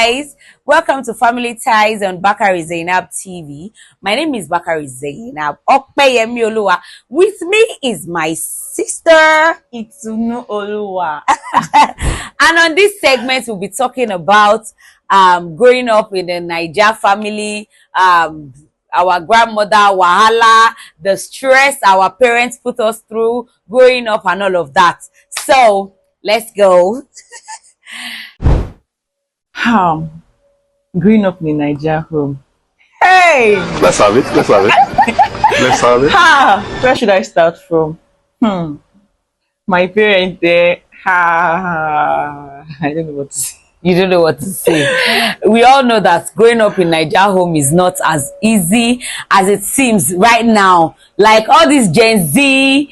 guys, welcome to Family Ties on Bakare Zahinab TV. My name is Bakare Zahinab. With me is my sister Itunu Oluwa. And on this segment we'll be talking about growing up in a Niger family, our grandmother wahala, the stress our parents put us through growing up and all of that. So let's go. How? Growing up in a Niger home. Hey! Let's have it. Let's have it. Where should I start from? My parents there. I don't know what to say. You don't know what to say. We all know that growing up in Niger home is not as easy as it seems right now. Like all these Gen Z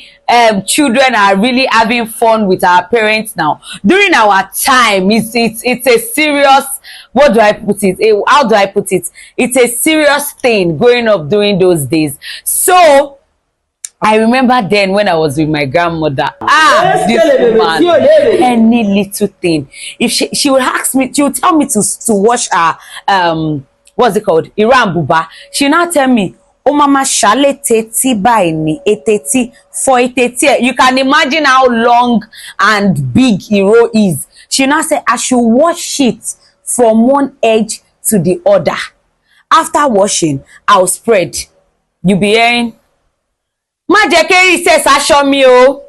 children are really having fun with our parents now. During our time, it's a serious, what do I put it? How do I put it? It's a serious thing growing up during those days. So I remember then when I was with my grandmother, this woman, any little thing, if she would ask me, she would tell me to wash her, what's it called? Iran buba. She would now tell me, oh mama, shale teti by ni eteti for eteti. You can imagine how long and big Iro is. She would now say, I should wash it from one edge to the other. After washing, I'll spread. You be hearing? Ma jẹ́ keri se s'aṣọ mi o.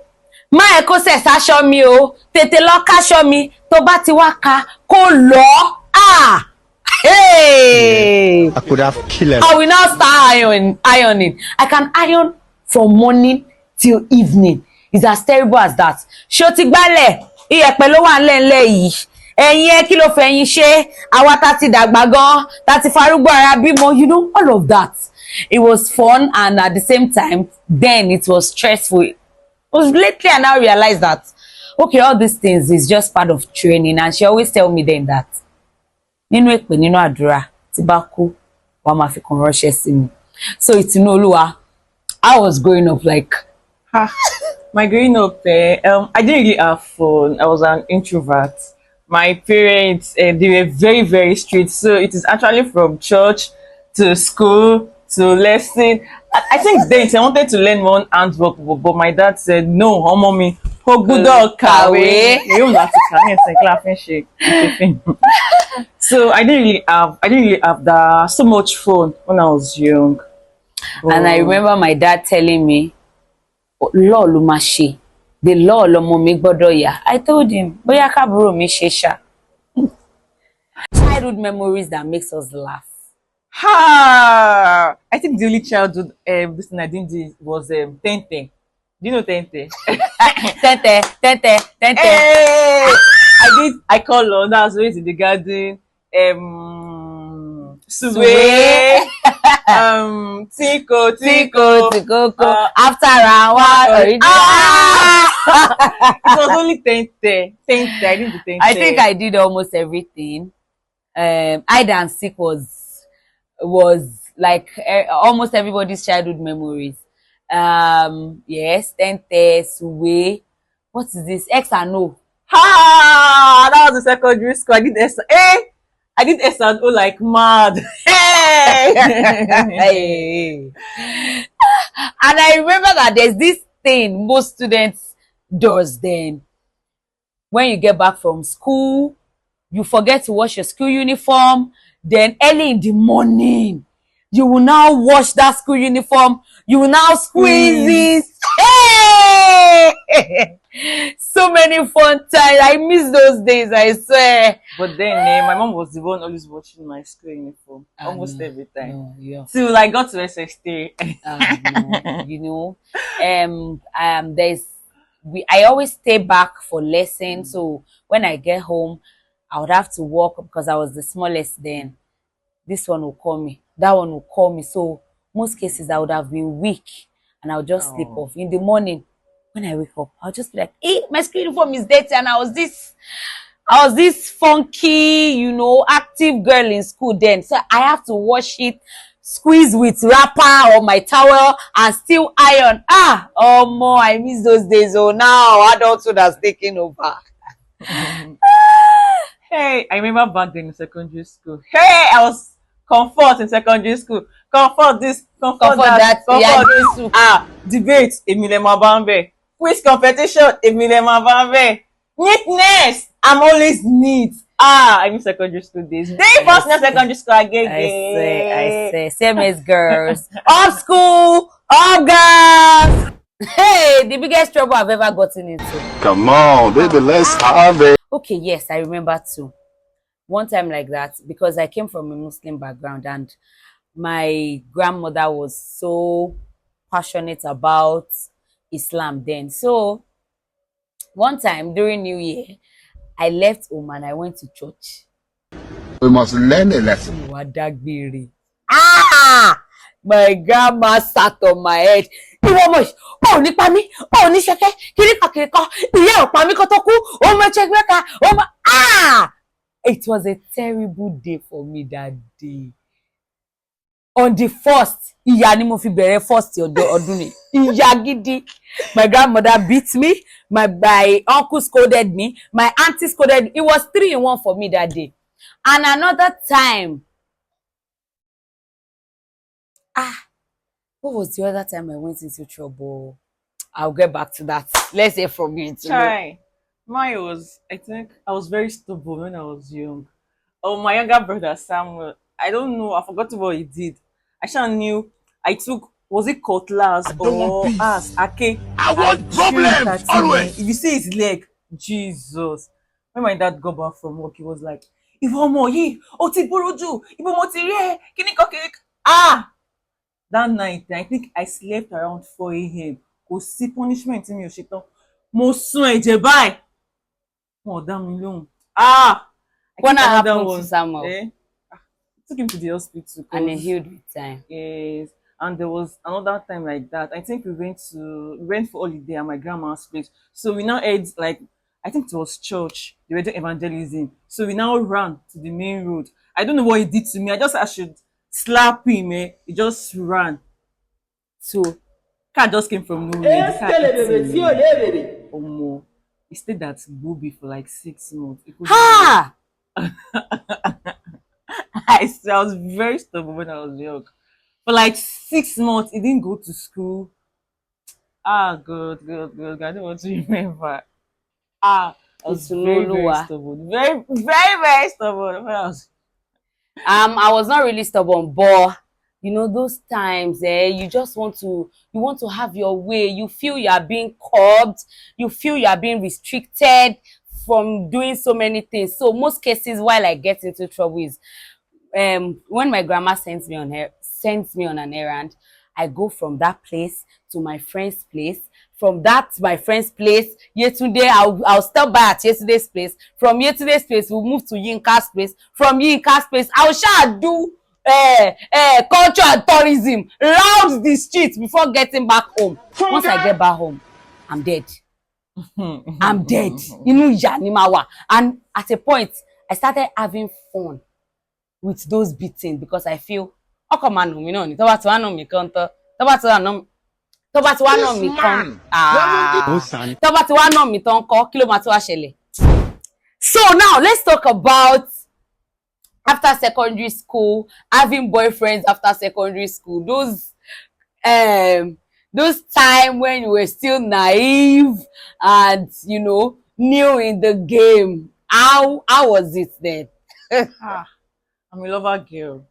Ma ẹ kó se s'aṣọ mi o. Tètè lọ k'aṣọ mi tó bá ti wá ka kó lọ. Hey! I could have killed her. I will now start ironing. I can iron from morning till evening. It's as terrible as that. Ṣó ti gbálẹ̀, iyẹ̀pẹ̀ ló wà ńlẹ̀ yìí. Ẹ̀yin ẹ kí ló fẹ̀yin ṣe? Àwa tá ti dàgbà gan, tá ti farúgbó ara bímọ, you know, all of that. It was fun, and at the same time, then it was stressful. It was lately I now realized that, okay, all these things is just part of training, and she always tell me then that, nínú èpè nínú àdúrà tí bá kú, wàá máa fi kan ránṣẹ́ sí mi. So it's Olúwa. I was growing up like, My growing up there, I didn't really have fun. I was an introvert. My parents, they were very, very strict. So it is actually from church to school to lesson. I think then I wanted to learn one handwork, but my dad said no, mommy. So I didn't really have so much fun when I was young. And I remember my dad telling me, law ló máa ṣe, the law lọmọ mi gbọ́dọ̀ yà. I told him, bóyá kábúrò mi ṣe ṣá. Childhood memories that makes us laugh. I think the only childhood this thing I didn't do was Tente. Do you know Tente? Tente. Hey! I call on, that was always in the garden. Suwe. Tiko. After round one. It was only Tente. I didn't do Tente. I think I did almost everything. Hide and seek was like almost everybody's childhood memories. Yes, Tente, Suwe. What is this? X and O. That was the secondary school. I did S. I did S and O like mad. Hey. And I remember that there's this thing most students does then. When you get back from school, you forget to wash your school uniform. Then early in the morning, you will now wash that school uniform. You will now squeeze it. Hey! So many fun times. I miss those days, I swear. But then my mom was the one always watching my school uniform almost every time. No, yeah. Till I got to SS3. No, you know, I always stay back for lessons. So when I get home, I would have to walk because I was the smallest then. This one will call me. That one will call me. So most cases I would have been weak and I would just sleep off. In the morning, when I wake up, I'll just be like, hey, my school uniform is dirty, and I was this funky, you know, active girl in school then. So I have to wash it, squeeze with wrapper or my towel, and still iron. I miss those days. Oh, now adulthood has taken over. Hey, I remember back then in secondary school. Hey, I was comfort in secondary school. Comfort this, comfort Comfort that, that. Yeah, comfort this. Jesus. Debate, Emile Mabambe. Quiz competition, Emile Mabambe. Neatness, I'm always neat. I miss secondary school days. Day first year secondary school again. I say, same as girls. Up school, up girls. Hey, the biggest trouble I've ever gotten into. Come on, baby, let's have it. Okay, yes, I remember too. One time like that, because I came from a Muslim background and my grandmother was so passionate about Islam then. So one time during New Year, I left home and I went to church. We must learn a lesson. Wadagbiri. Ah! My grandma sat on my head. Ìwọ ọmọ yìí, ó ní pa mí, ó ní ṣẹ̀kẹ́, kirika, ìyá ò pa mí kó tó kú, ó mọ ṣẹgbẹ́ka, ó mọ. Ah! It was a terrible day for me that day. On the first, ìyà ni mo fi bẹ̀rẹ̀ first ọdún ni. Ìyà gidi. My grandmother beat me, my uncle scolded me, my auntie scolded me. It was 3-in-1 for me that day. And another time, what was the other time I went into trouble? I'll get back to that. Let's hear from you. Try. Mine was, I think, I was very stubborn when I was young. Oh, my younger brother Samuel, I don't know, I forgot what he did. I sure knew I took, was it cutlass or ass? Okay. I want problems always. If you see his leg, Jesus. When my dad got back from work, he was like, if ọmọ yìí, ó ti burú jù, ibo mo ti rí ẹ, kíní kan. That night, I think I slept around 4 a.m. Kò sí punishment tí mi ò ṣe tán. Mo sún ẹ̀jẹ̀ báyìí. Wọn ò dá mi lóhùn. What happened to Samuel? I took him to the hospital. And he healed with time. Yes. And there was another time like that. I think we went for holiday at my grandma's place. So we now had like, I think it was church. They were doing evangelism. So we now ran to the main road. I don't know what he did to me. I should slap him. He just ran. So car just came from nowhere. He stayed at Bobby for like 6 months. Ha! I was very stubborn when I was young. For like 6 months, he didn't go to school. God. I don't want to remember. I was very stubborn. Very, very, very stubborn. When I was not really stubborn, but you know those times, you just want to have your way. You feel you are being curbed. You feel you are being restricted from doing so many things. So most cases, while I get into trouble is when my grandma sends me on an errand, I go from that place to my friend's place. From that my friend's place, Yetunde, I'll stop by at Yesterday's place. From Yesterday's place, we'll move to Yinka's place. From Yinka's place, I shall do culture and tourism round the streets before getting back home. Once I get back home, I'm dead. I'm dead. And at a point, I started having fun with those beatings because I feel, oh come on, me no, tó bá ti wá nà mí kan tán, tó bá ti wá nà mí tán kọ́, kí ló máa tó wá ṣẹlẹ̀. So now let's talk about after secondary school, having boyfriends after secondary school. Those time when you were still naive and new in the game. How was it then? I'm a lover girl.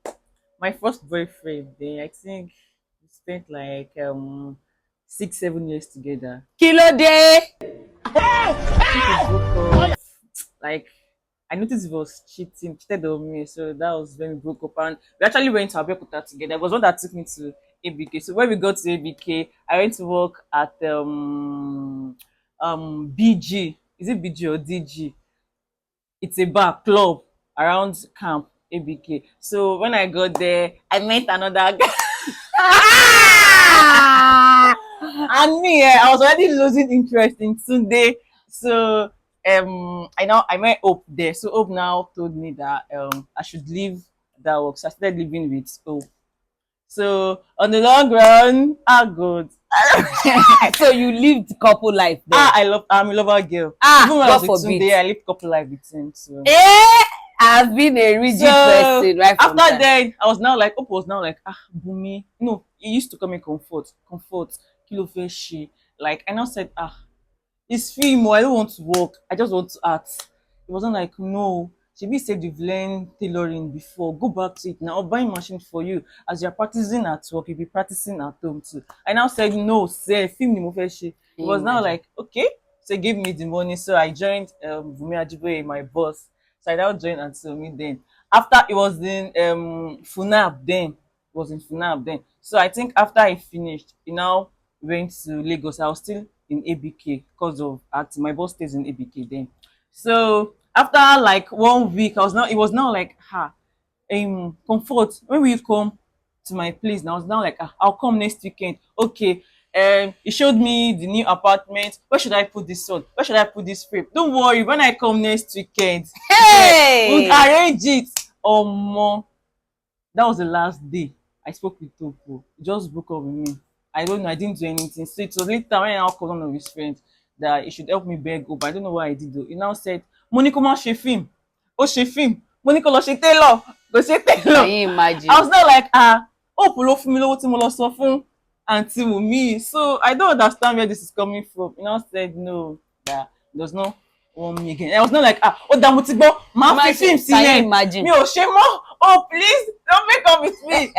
My first boyfriend, I think we spent like 6-7 years together. Kilo day. Like I noticed he was cheated on me, so that was when we broke up. And we actually went to Abeokuta together. It was one that took me to ABK. So when we got to ABK, I went to work at BG. Is it BG or DG? It's a bar club around camp ABK. So when I got there, I met another guy. And me, I was already losing interest in Sunday. So I met Hope there. So Hope now told me that I should leave that work. So I started living with Hope. So on the long run, good. So you lived couple life there. I'm a lover girl. Ah, Even when I God was with forbid. Tunde, I lived couple life with him. So, I've been a rigid so person right from after time. then, I was now like, Opo was now like, Bumi. No, he used to call me comfort, kilo she. Like, I now said, it's film, I don't want to work. I just want to act. It wasn't like, no. Shebi said you've learned tailoring before. Go back to it now. I'll buy a machine for you. As you're practicing at work, you'll be practicing at home too. I now said, no, say, film ni mo fẹ́ ṣe. It was now Imagine. like, okay. So give me the money. So I joined Bumi Ajiboye, my boss. So I now joined until me then. After it was in Funab then. It was in Funab then. So I think after I finished, he now went to Lagos. I was still in ABK because of acting. My boss stays in ABK then. So after like 1 week, it was now like, comfort, when will you come to my place? And I was now like, I'll come next weekend. Okay. He showed me the new apartment. Where should I put this on? Where should I put this frame? Don't worry, when I come next weekend, we'll Hey! arrange it. That was the last day I spoke with Topo. He just broke up with me. I don't know, I didn't do anything. So it was later when I now called one of his friends that he should help me beg up. I don't know what I did though. He now said, Monica, ma ṣe film. Ó ṣe film. Monica lọ ṣe tailor. Go ṣe Can tailor. you imagine? I was not like, Hope ló fún mi lówó tí mo lọ sọ fún Aunty Wunmi. So I don't understand where this is coming from. He now said no, that does not want me again. I was not like, ó dá mo ti gbọ́, máa fi film Can you sílẹ̀. imagine? Mi ò ṣe mọ́. Oh, please don't make up with me.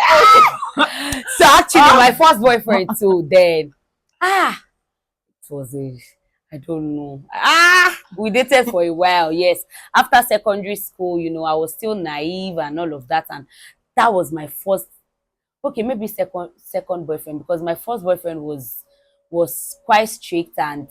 So actually, my first boyfriend too. Then, it was I don't know. We dated for a while. Yes, after secondary school, I was still naive and all of that, and that was my first. Okay, maybe second boyfriend, because my first boyfriend was quite strict, and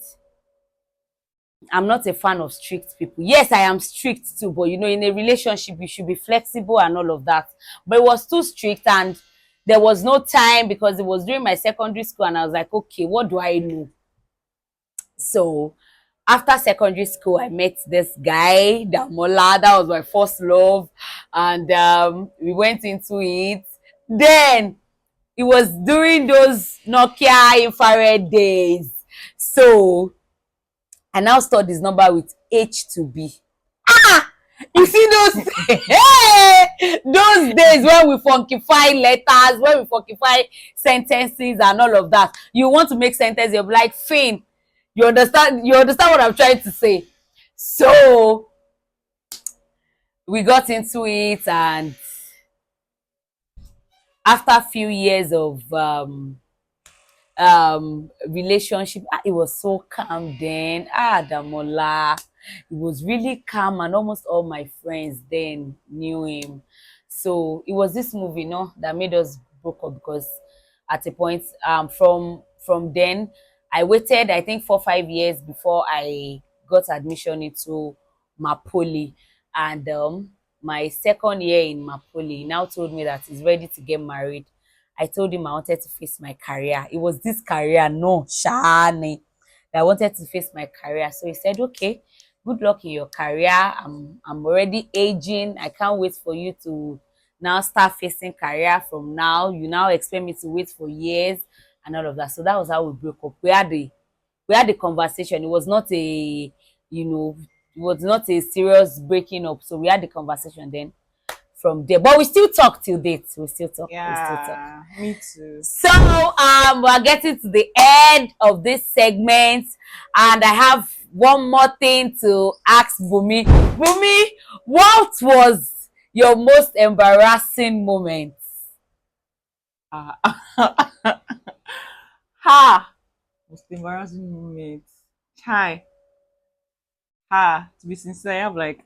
I'm not a fan of strict people. Yes, I am strict too, but in a relationship, you should be flexible and all of that. But it was too strict, and there was no time because it was during my secondary school, and I was like, okay, what do I know? So after secondary school, I met this guy, Damola. That was my first love, and we went into it. Then it was during those Nokia infrared days. So I now stored his number with H to B. You see those those days when we funkify letters, when we funkify sentences and all of that. You want to make sentences, you're like, Finn, you understand what I'm trying to say. So we got into it, and after a few years of relationship, it was so calm then. Damola, it was really calm, and almost all my friends then knew him. So it was this movie, that made us broke up, because at a point, from then, I waited, I think 4 or 5 years before I got admission into Mapoli, and my second year in Mapoli, he now told me that he's ready to get married. I told him I wanted to face my career. It was this career, no, Shani, that I wanted to face my career. So he said, okay, good luck in your career. I'm already aging. I can't wait for you to now start facing career from now. You now expect me to wait for years and all of that. So that was how we broke up. We had the conversation. It was not a, it was not a serious breaking up. So we had the conversation then from there. But we still talk till date. We still talk. Yeah, me too. So we're getting to the end of this segment, and I have one more thing to ask Bumi. Bumi, what was your most embarrassing moment? Most embarrassing moment. To be sincere, I have like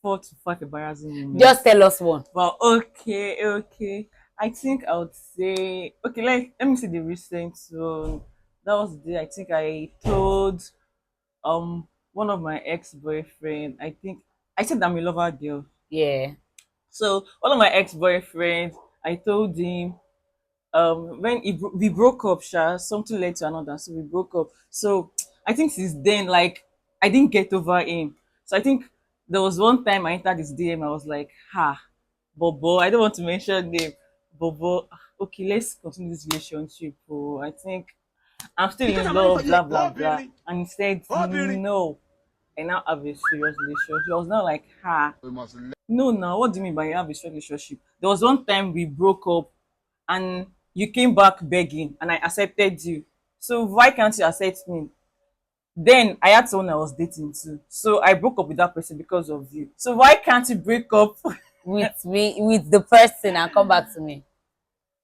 4 to 5 embarrassing moments. Just tell us one. Well, okay. I think I would say, okay, let me see the recent one. That was the day I think I told one of my ex-boyfriend. I think I said I'm a lover girl. Yeah. So one of my ex-boyfriends, I told him when we broke up, something led to another, so we broke up. So I think since then, like, I didn't get over him. So I think there was one time I entered his DM. I was like, Bobo, I don't want to mention name, Bobo. Okay, let's continue this relationship. I think I'm still in love, blah blah blah. And he said, no. And now have a serious relationship. He was not like, ha. We must learn. No, now what do you mean by you have a serious relationship? There was one time we broke up and you came back begging and I accepted you. So why can't you accept me? Then I had someone I was dating too. So I broke up with that person because of you. So why can't you break up? with me, with the person, and come back to me.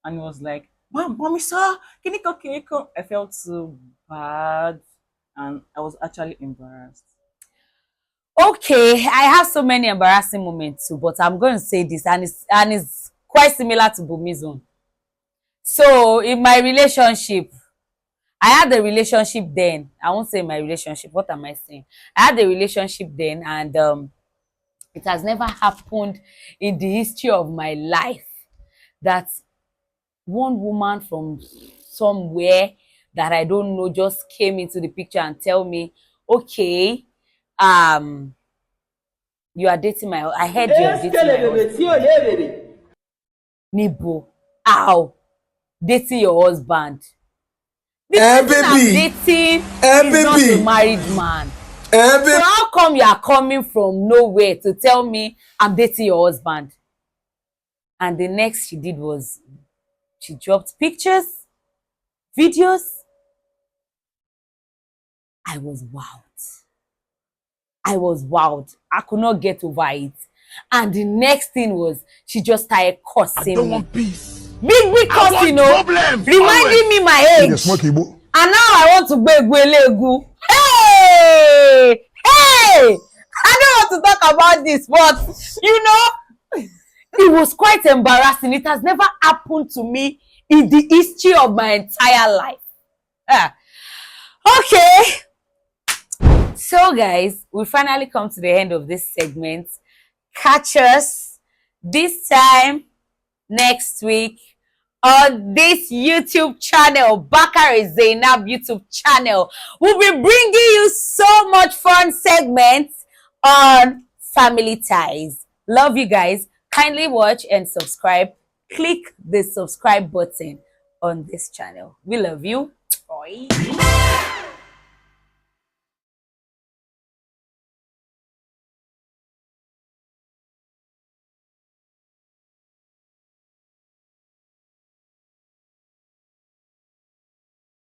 And he was like, mommy, sir, can you come? I felt so bad and I was actually embarrassed. Okay, I have so many embarrassing moments too, but I'm going to say this, and it's quite similar to Bumi's own. So in my relationship, I had a relationship then. I won't say my relationship. What am I saying? I had a relationship then, and it has never happened in the history of my life that one woman from somewhere that I don't know just came into the picture and tell me, okay, you are dating my, I heard you are dating my husband. Nibo, ow, dating your husband. The person I'm dating is not a married man. So how come you are coming from nowhere to tell me I'm dating your husband? And the next she did was she dropped pictures, videos. I was wowed. I was wowed. I could not get over it. And the next thing was she just started cursing me. I don't want peace. Big cursing, you know, reminding me my age. And now I want to go. Hey! Hey! I don't want to talk about this, but you know, it was quite embarrassing. It has never happened to me in the history of my entire life. Okay. So guys, we finally come to the end of this segment. Catch us this time next week on this YouTube channel, Bakare Zahinab YouTube channel. We'll be bringing you so much fun segments on family ties. Love you guys. Kindly watch and subscribe. Click the subscribe button on this channel. We love you. Bye.